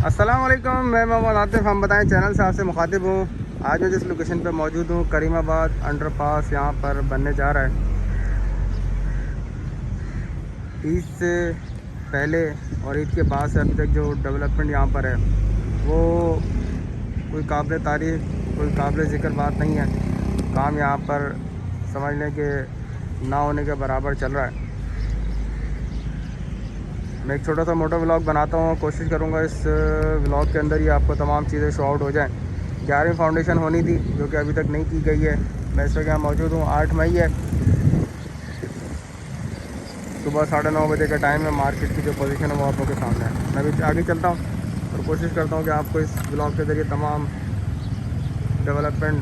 अस्सलाम वालेकुम, मैं मोहम्मद आतिफ। हम बताएं चैनल से आपसे मुखातिब हूँ। आज मैं जिस लोकेशन पे मौजूद हूँ, करीमाबाद अंडरपास यहाँ पर बनने जा रहा है। ईद से पहले और ईद के बाद से अभी तक जो डेवलपमेंट यहाँ पर है वो कोई काबिल तारीफ़, कोई काबिल ज़िक्र बात नहीं है। काम यहाँ पर समझने के ना होने के बराबर चल रहा है। मैं एक छोटा सा मोटो व्लॉग बनाता हूँ, कोशिश करूँगा इस व्लॉग के अंदर ही आपको तमाम चीज़ें शो आउट हो जाएँ। 11वीं फाउंडेशन होनी थी जो कि अभी तक नहीं की गई है। मैं इस वक्त यहाँ मौजूद हूँ। 8 मई है, सुबह 9:30 बजे का टाइम है। मार्केट की जो पोजीशन है वो आप लोगों के सामने है। मैं भी आगे चलता हूँ और कोशिश करता हूँ कि आपको इस व्लॉग के ज़रिए तमाम डेवलपमेंट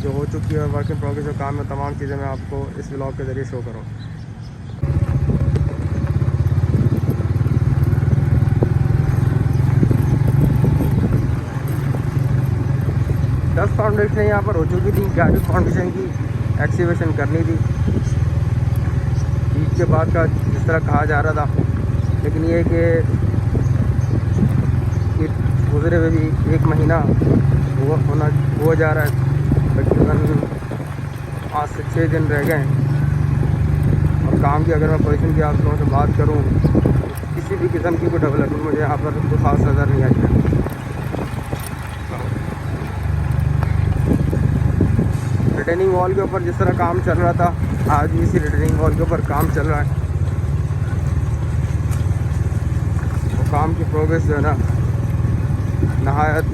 जो हो चुकी है, वर्क इन प्रोग्रेस जो काम है, तमाम चीज़ें मैं आपको इस व्लॉग के ज़रिए शो करूँ। दस फाउंडेशन यहाँ पर हो चुकी थी। 11वीं फाउंडेशन की एक्सीवेशन करनी थी ईद के बाद का, जिस तरह कहा जा रहा था। लेकिन ये कि गुजरे हुए भी 1 महीना हो जा रहा है। तकरीबन 5 से 6 दिन रह गए हैं। और काम की अगर मैं पोजीशन की आप लोगों से बात करूं, किसी भी किस्म की कोई डेवलपमेंट मुझे यहाँ पर कोई ख़ास नज़र नहीं आई है। रिटेनिंग वॉल के ऊपर जिस तरह काम चल रहा था, आज भी इसी रिटेनिंग वॉल के ऊपर काम चल रहा है। वो काम की प्रोग्रेस जो है ना, नहायत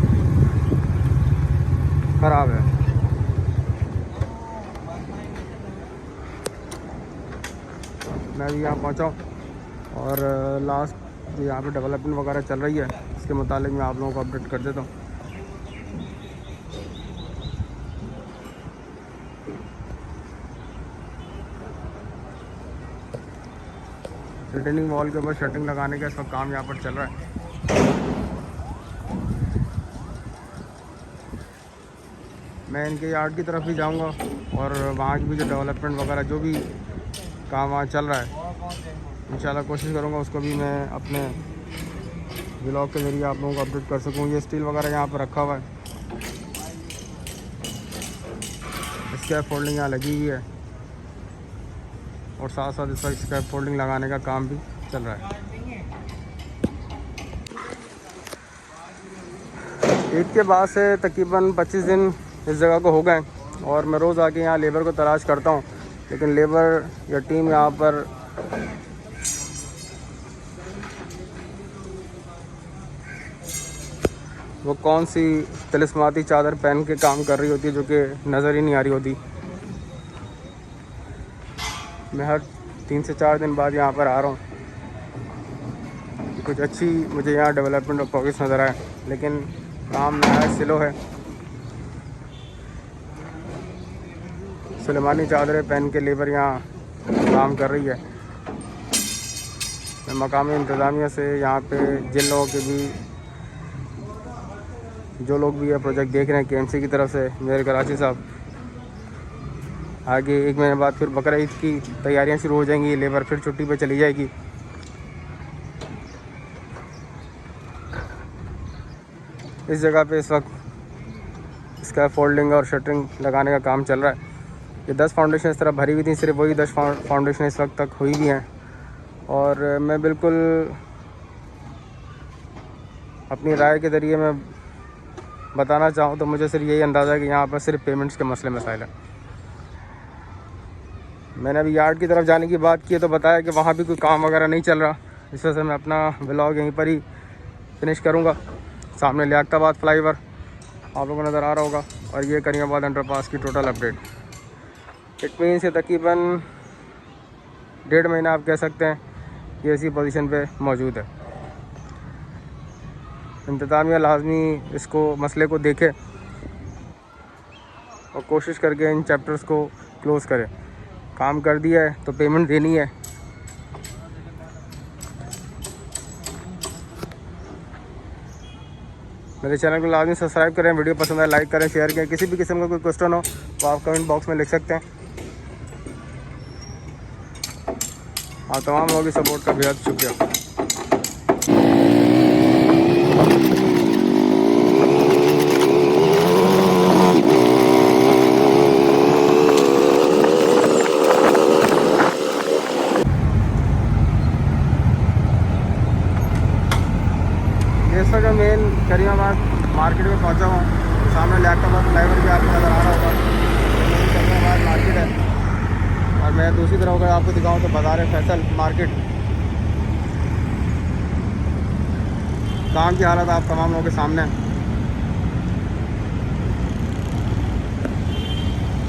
ख़राब है। मैं भी यहाँ पहुँचा हूँ और लास्ट जो यहाँ पे डेवलपमेंट वगैरह चल रही है इसके मुतालिक मैं आप लोगों को अपडेट कर देता हूँ। रिटेनिंग वॉल के ऊपर शटरिंग लगाने का इसका काम यहाँ पर चल रहा है। मैं इनके यार्ड की तरफ भी जाऊंगा और वहाँ की भी जो डेवलपमेंट वगैरह जो भी काम वहाँ चल रहा है, इंशाल्लाह कोशिश करूँगा उसको भी मैं अपने व्लॉग के ज़रिए आप लोगों को अपडेट कर सकूँ। ये स्टील वगैरह यहाँ पर रखा हुआ है, स्कैप फोल्डिंग यहाँ लगी हुई है और साथ साथ इस पर स्कैप फोल्डिंग लगाने का काम भी चल रहा है। ईद के बाद से तकरीबन 25 दिन इस जगह को हो गए और मैं रोज़ आके यहाँ लेबर को तलाश करता हूँ, लेकिन लेबर या टीम यहाँ पर वो कौन सी तिलिस्माती चादर पहन के काम कर रही होती है जो कि नज़र ही नहीं आ रही होती। मैं हर 3 से 4 दिन बाद यहाँ पर आ रहा हूँ। कुछ अच्छी मुझे यहाँ डेवलपमेंट और प्रोग्रेस नज़र आया, लेकिन काम नया स्लो है। सुलेमानी चादरें पहन के लेबर यहाँ काम कर रही है। मैं मकामी इंतज़ामिया से यहाँ पे जिन लोगों के भी जो लोग भी ये प्रोजेक्ट देख रहे हैं KMC की तरफ से, मेरे कराची साहब, आगे 1 महीने बाद फिर बकरा ईद की तैयारियां शुरू हो जाएंगी, लेबर फिर छुट्टी पे चली जाएगी। इस जगह पे इस वक्त इसका फोल्डिंग और शटरिंग लगाने का काम चल रहा है। ये 10 फाउंडेशन इस तरह भरी हुई थी, सिर्फ वही 10 फाउंडेशन इस वक्त तक हुई भी हैं। और मैं बिल्कुल अपनी राय के ज़रिए मैं बताना चाहूँ तो मुझे सिर्फ यही अंदाज़ा है कि यहाँ पर सिर्फ पेमेंट्स के मसले मसाइल हैं। मैंने अभी यार्ड की तरफ जाने की बात की है तो बताया कि वहाँ भी कोई काम वगैरह नहीं चल रहा। इस वजह से मैं अपना व्लॉग यहीं पर ही फिनिश करूँगा। सामने लियाकताबाद फ्लाईओवर आप लोगों को नज़र आ रहा होगा और ये करीमाबाद अंडरपास की टोटल अपडेट। इट मीन से तकरीबन 1.5 महीना आप कह सकते हैं ये इसी पोजीशन पे मौजूद है। इंतज़ामिया लाजमी इसको मसले को देखे और कोशिश करके इन चैप्टर्स को क्लोज़ करें। काम कर दिया है तो पेमेंट देनी है। मेरे चैनल को लाजमी सब्सक्राइब करें, वीडियो पसंद आए लाइक करें, शेयर करें। किसी भी किस्म का कोई क्वेश्चन हो तो आप कमेंट बॉक्स में लिख सकते हैं। आप तमाम लोगों की सपोर्ट का बेहद शुक्रिया। करीमाबाद मार्केट में पहुंचा हुआ हूँ। सामने लियाकताबाद फ्लाईओवर भी आपको नज़र आ रहा होगा। यही करीमाबाद मार्केट है। और मैं दूसरी तरफ अगर आपको दिखाऊँ तो बाज़ार फैसल मार्केट। काम की हालत आप तमाम लोगों के सामने है।